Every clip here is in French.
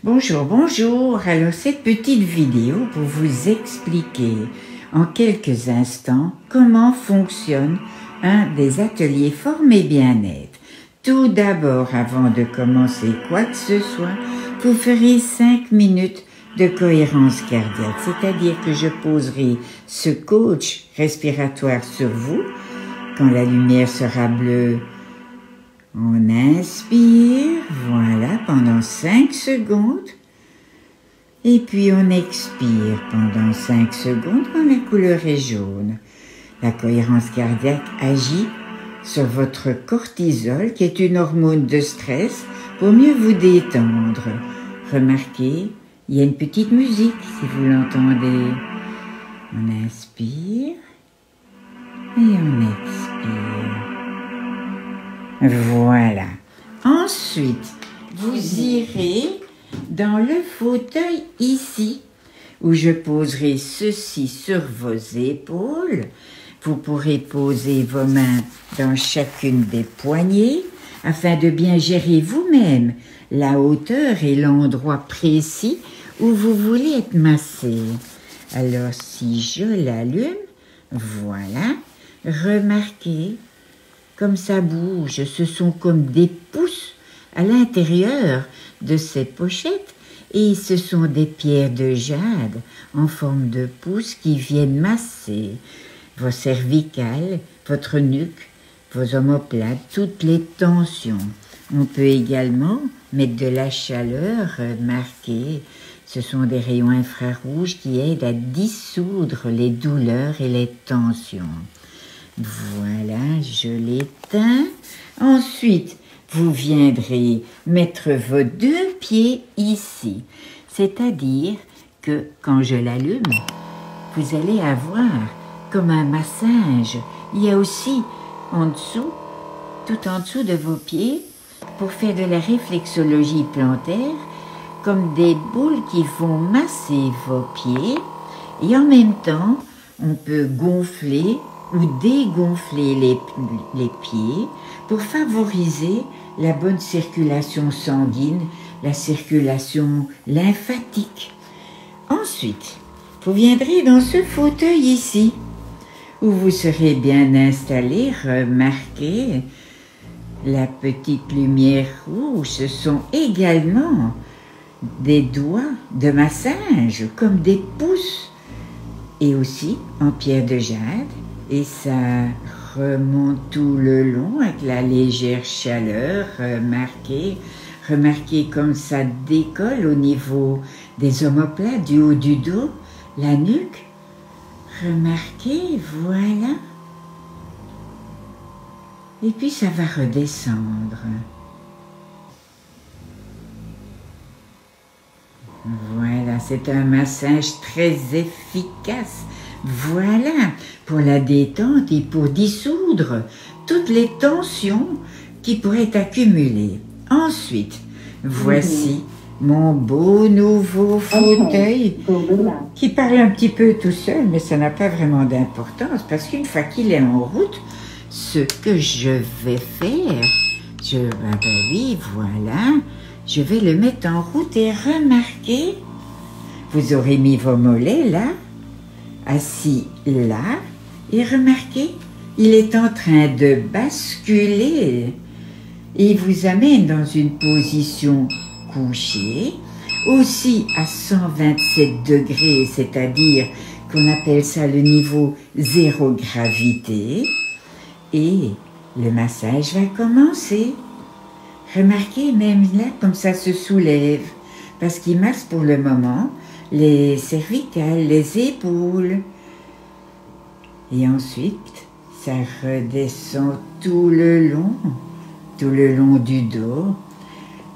Bonjour, bonjour. Alors cette petite vidéo pour vous expliquer en quelques instants comment fonctionne un des ateliers Forme et Bien-être. Tout d'abord, avant de commencer quoi que ce soit, vous ferez 5 minutes de cohérence cardiaque, c'est-à-dire que je poserai ce coach respiratoire sur vous. Quand la lumière sera bleue, on inspire, voilà, pendant 5 secondes. Et puis on expire pendant 5 secondes quand la couleur est jaune. La cohérence cardiaque agit sur votre cortisol, qui est une hormone de stress, pour mieux vous détendre. Remarquez, il y a une petite musique, si vous l'entendez. On inspire et on expire. Voilà. Ensuite, vous irez dans le fauteuil ici, où je poserai ceci sur vos épaules. Vous pourrez poser vos mains dans chacune des poignées afin de bien gérer vous-même la hauteur et l'endroit précis où vous voulez être massé. Alors, si je l'allume, voilà, remarquez comme ça bouge, ce sont comme des pouces à l'intérieur de cette pochette et ce sont des pierres de jade en forme de pouces qui viennent masser vos cervicales, votre nuque, vos omoplates, toutes les tensions. On peut également mettre de la chaleur, remarquez, ce sont des rayons infrarouges qui aident à dissoudre les douleurs et les tensions. Voilà, je l'éteins. Ensuite, vous viendrez mettre vos 2 pieds ici. C'est-à-dire que quand je l'allume, vous allez avoir comme un massage. Il y a aussi en dessous, tout en dessous de vos pieds, pour faire de la réflexologie plantaire, comme des boules qui vont masser vos pieds. Et en même temps, on peut gonfler ou dégonfler les pieds pour favoriser la bonne circulation sanguine, la circulation lymphatique. Ensuite, vous viendrez dans ce fauteuil ici, où vous serez bien installé. Remarquez la petite lumière rouge, ce sont également des doigts de massage, comme des pouces, et aussi en pierre de jade. Et ça remonte tout le long avec la légère chaleur. Remarquez comme ça décolle au niveau des omoplates, du haut du dos, la nuque. Remarquez, voilà. Et puis ça va redescendre. Voilà, c'est un massage très efficace. Voilà, pour la détente et pour dissoudre toutes les tensions qui pourraient accumuler. Ensuite, voici mon beau nouveau fauteuil qui parle un petit peu tout seul, mais ça n'a pas vraiment d'importance parce qu'une fois qu'il est en route, ce que je vais faire, oui, voilà, je vais le mettre en route et remarquez, vous aurez mis vos mollets là, assis là, et remarquez, il est en train de basculer et il vous amène dans une position couchée, aussi à 127 degrés, c'est-à-dire qu'on appelle ça le niveau zéro gravité, et le massage va commencer. Remarquez, même là, comme ça se soulève, parce qu'il masse pour le moment les cervicales, les épaules. Et ensuite, ça redescend tout le long du dos.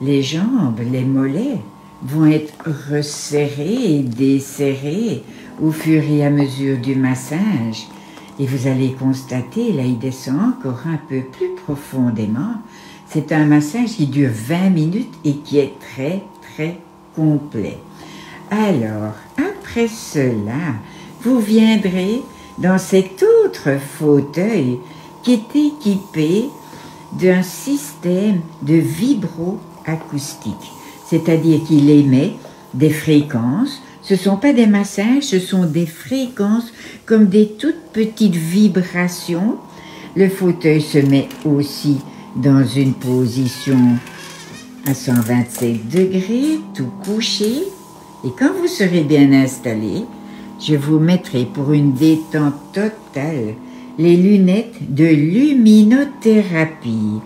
Les jambes, les mollets vont être resserrés et desserrés au fur et à mesure du massage. Et vous allez constater, là, il descend encore un peu plus profondément. C'est un massage qui dure 20 minutes et qui est très, très complet. Alors, après cela, vous viendrez dans cet autre fauteuil qui est équipé d'un système de vibro-acoustique. c'est-à-dire qu'il émet des fréquences. Ce ne sont pas des massages, ce sont des fréquences comme des toutes petites vibrations. Le fauteuil se met aussi dans une position à 127 degrés, tout couché. Et quand vous serez bien installé, je vous mettrai pour une détente totale les lunettes de luminothérapie.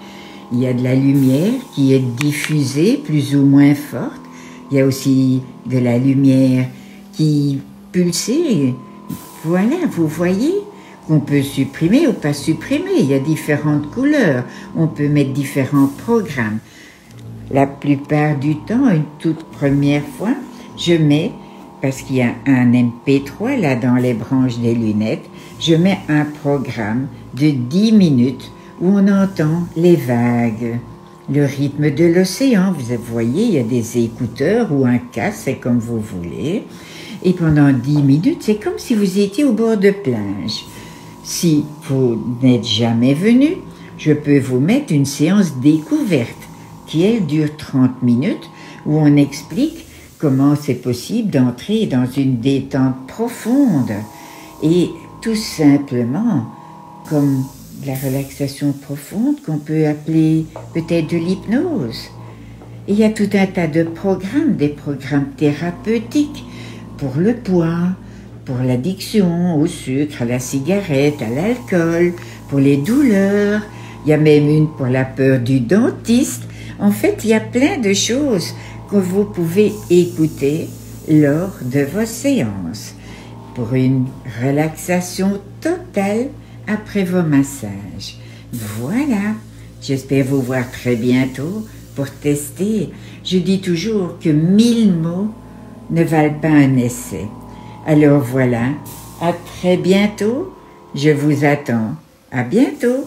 Il y a de la lumière qui est diffusée plus ou moins forte. Il y a aussi de la lumière qui pulsée. Voilà, vous voyez qu'on peut supprimer ou pas supprimer. Il y a différentes couleurs. On peut mettre différents programmes. La plupart du temps, une toute première fois, je mets, parce qu'il y a un MP3 là dans les branches des lunettes, je mets un programme de 10 minutes où on entend les vagues, le rythme de l'océan. Vous voyez, il y a des écouteurs ou un casque, c'est comme vous voulez. Et pendant 10 minutes, c'est comme si vous étiez au bord de plage. Si vous n'êtes jamais venu, je peux vous mettre une séance découverte qui, elle, dure 30 minutes, où on explique comment c'est possible d'entrer dans une détente profonde et tout simplement comme de la relaxation profonde qu'on peut appeler peut-être de l'hypnose. Et il y a tout un tas de programmes, des programmes thérapeutiques pour le poids, pour l'addiction au sucre, à la cigarette, à l'alcool, pour les douleurs. Il y a même une pour la peur du dentiste. En fait, il y a plein de choses que vous pouvez écouter lors de vos séances pour une relaxation totale après vos massages. Voilà, j'espère vous voir très bientôt pour tester. Je dis toujours que 1000 mots ne valent pas un essai. Alors voilà, à très bientôt, je vous attends. À bientôt.